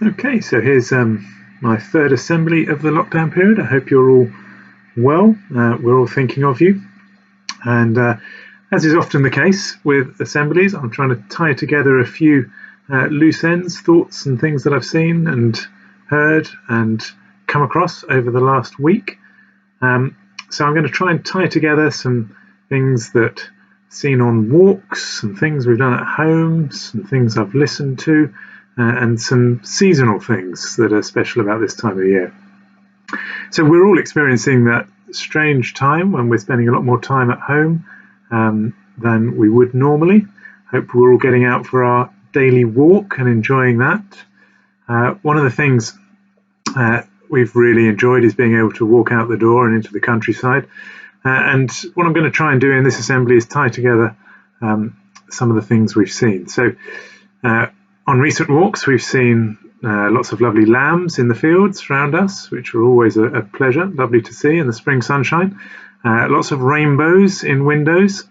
Okay, so here's my third assembly of the lockdown period. I hope you're all well. We're all thinking of you. And as is often the case with assemblies, I'm trying to tie together a few loose ends, thoughts, and things that I've seen and heard and come across over the last week. So I'm going to try and tie together some things that I've seen on walks, some things we've done at home, some things I've listened to, and some seasonal things that are special about this time of the year. So we're all experiencing that strange time when we're spending a lot more time at home than we would normally. Hope we're all getting out for our daily walk and enjoying that. One of the things we've really enjoyed is being able to walk out the door and into the countryside. And what I'm going to try and do in this assembly is tie together some of the things we've seen. So on recent walks, we've seen lots of lovely lambs in the fields around us, which are always a pleasure, lovely to see in the spring sunshine. Lots of rainbows in windows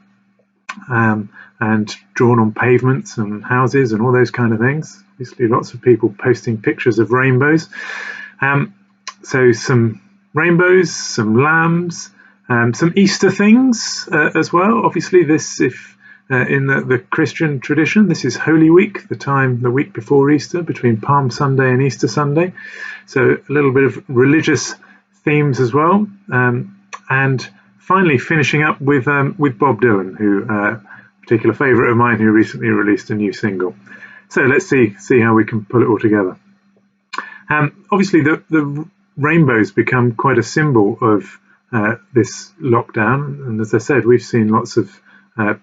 and drawn on pavements and houses and all those kind of things. Obviously, lots of people posting pictures of rainbows. So some rainbows, some lambs, some Easter things as well. Obviously, this, if in the Christian tradition, this is Holy Week, the week before Easter, between Palm Sunday and Easter Sunday. So a little bit of religious themes as well. And finally, finishing up with Bob Dylan, who a particular favourite of mine, who recently released a new single. So let's see how we can pull it all together. Obviously, the rainbows become quite a symbol of this lockdown. And as I said, we've seen lots of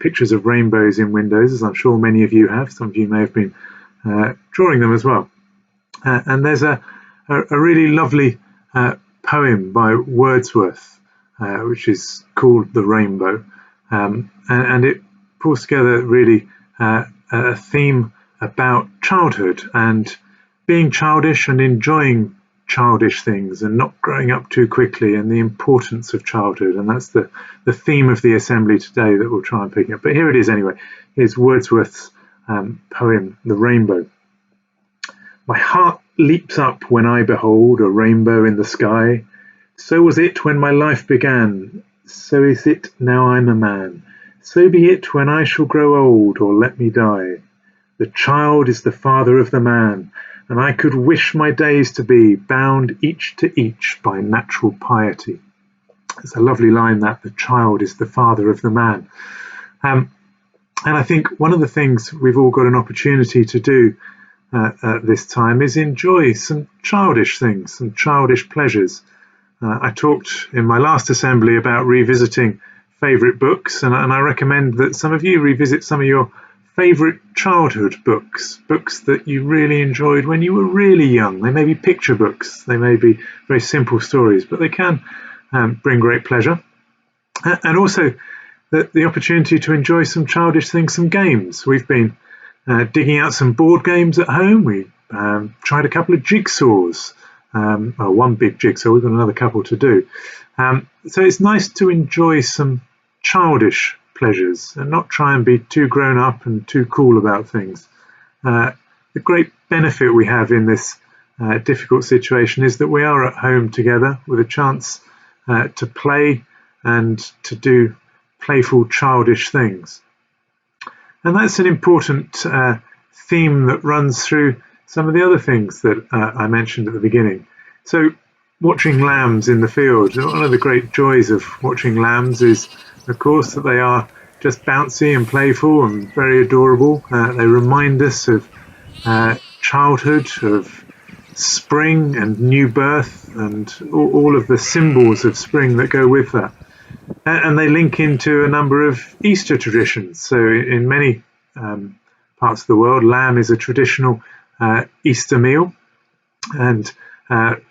pictures of rainbows in windows, as I'm sure many of you have. Some of you may have been drawing them as well. And there's a really lovely poem by Wordsworth, which is called The Rainbow. And it pulls together really a theme about childhood and being childish and enjoying childish things and not growing up too quickly, and the importance of childhood. And that's the theme of the assembly today that we'll try and pick up. But here it is anyway. Here's Wordsworth's poem, The Rainbow. My heart leaps up when I behold a rainbow in the sky. So was it when my life began. So is it now I'm a man. So be it when I shall grow old or let me die. The child is the father of the man, and I could wish my days to be bound each to each by natural piety. It's a lovely line, that the child is the father of the man. And I think one of the things we've all got an opportunity to do at this time is enjoy some childish things, some childish pleasures. I talked in my last assembly about revisiting favourite books, and I recommend that some of you revisit some of your favourite childhood books that you really enjoyed when you were really young. They may be picture books, they may be very simple stories, but they can bring great pleasure. And also the opportunity to enjoy some childish things, some games. We've been digging out some board games at home. We tried a couple of jigsaws, one big jigsaw, we've got another couple to do. So it's nice to enjoy some childish pleasures and not try and be too grown up and too cool about things. The great benefit we have in this difficult situation is that we are at home together with a chance to play and to do playful, childish things. And that's an important theme that runs through some of the other things that I mentioned at the beginning. So watching lambs in the field, one of the great joys of watching lambs is, of course, that they are just bouncy and playful and very adorable. They remind us of childhood, of spring and new birth, and all of the symbols of spring that go with that. And they link into a number of Easter traditions. So in many parts of the world, lamb is a traditional Easter meal. And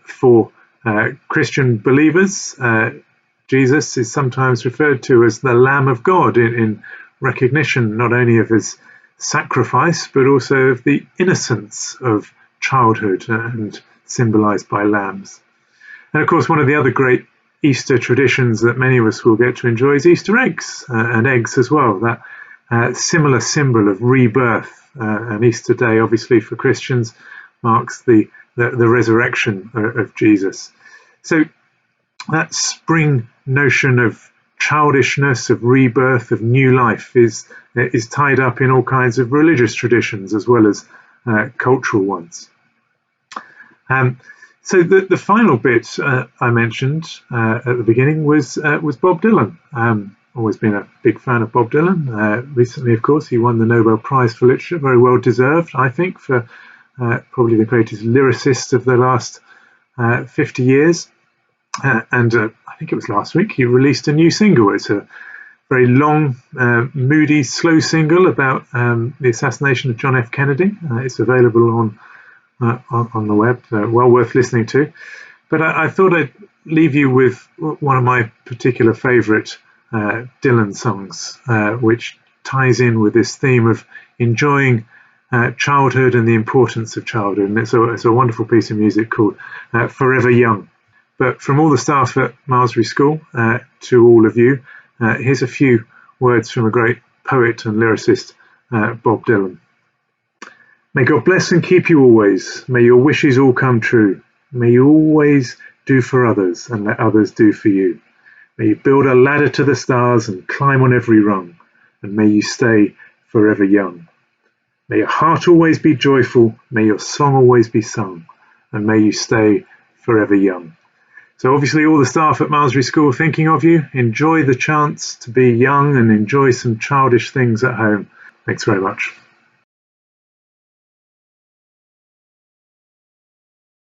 for Christian believers, Jesus is sometimes referred to as the Lamb of God in recognition not only of his sacrifice, but also of the innocence of childhood and symbolized by lambs. And of course, one of the other great Easter traditions that many of us will get to enjoy is Easter eggs and eggs as well. That similar symbol of rebirth. And Easter Day, obviously, for Christians, marks the resurrection of Jesus. So that spring notion of childishness, of rebirth, of new life is tied up in all kinds of religious traditions as well as cultural ones. So the final bit I mentioned at the beginning was Bob Dylan. Always been a big fan of Bob Dylan. Recently, of course, he won the Nobel Prize for Literature, very well deserved, I think, for probably the greatest lyricist of the last 50 years. And I think it was last week he released a new single. It's a very long, moody, slow single about the assassination of John F. Kennedy. It's available on the web, well worth listening to. But I thought I'd leave you with one of my particular favourite Dylan songs, which ties in with this theme of enjoying childhood and the importance of childhood. And it's a wonderful piece of music called Forever Young. But from all the staff at Malmesbury School to all of you, here's a few words from a great poet and lyricist, Bob Dylan. May God bless and keep you always. May your wishes all come true. May you always do for others and let others do for you. May you build a ladder to the stars and climb on every rung. And may you stay forever young. May your heart always be joyful. May your song always be sung. And may you stay forever young. So obviously all the staff at Malmesbury School thinking of you. Enjoy the chance to be young and enjoy some childish things at home. Thanks very much.